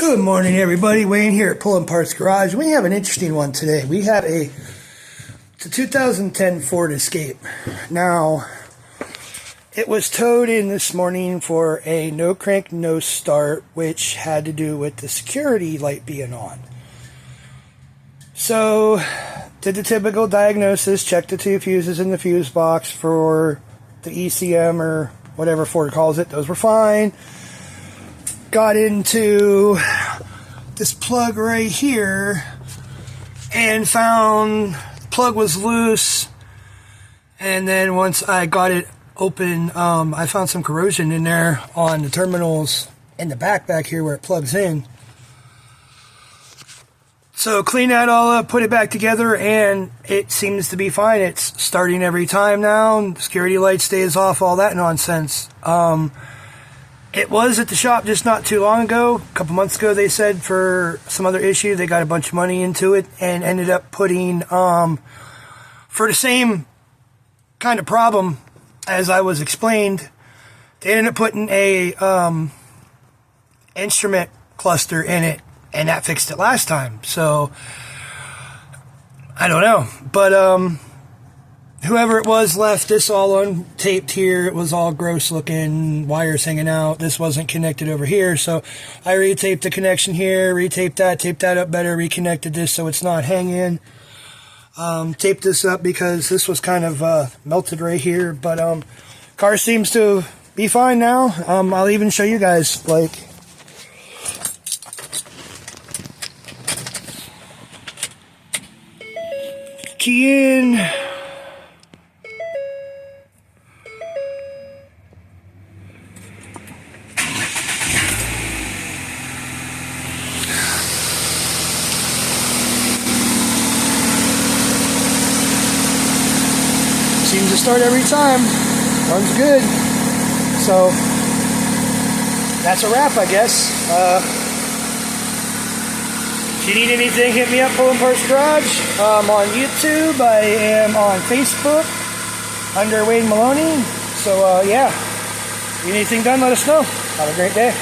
Good morning, everybody. Wayne here at Pulling Parts Garage. We have an interesting one today. We have a 2010 Ford Escape. Now, it was towed in this morning for a no crank, no start, which had to do with the security light being on. So, did the typical diagnosis, checked the two fuses in the fuse box for the ECM or whatever Ford calls it. Those were fine. Got into this plug right here and found the plug was loose, and then once I got it open, I found some corrosion in there on the terminals in the back here where it plugs in. So clean that all up, put it back together, and it seems to be fine. It's starting every time now, security light stays off, all that nonsense. It was at the shop just not too long ago. A couple months ago, they said for some other issue, they got a bunch of money into it and ended up putting, for the same kind of problem as I was explained, they ended up putting a instrument cluster in it, and that fixed it last time. So, I don't know. But, whoever it was left this all untaped here. It was all gross looking, wires hanging out. This wasn't connected over here, so I retaped the connection here, retaped that, taped that up better, reconnected this so it's not hanging. Taped this up because this was kind of melted right here, but car seems to be fine now. I'll even show you guys, like, key in. Seems to start every time. Runs good. So that's a wrap, I guess. If you need anything, hit me up, Pulling Parts Garage. I'm on YouTube. I am on Facebook under Wayne Maloney. So yeah, if you need anything done, let us know. Have a great day.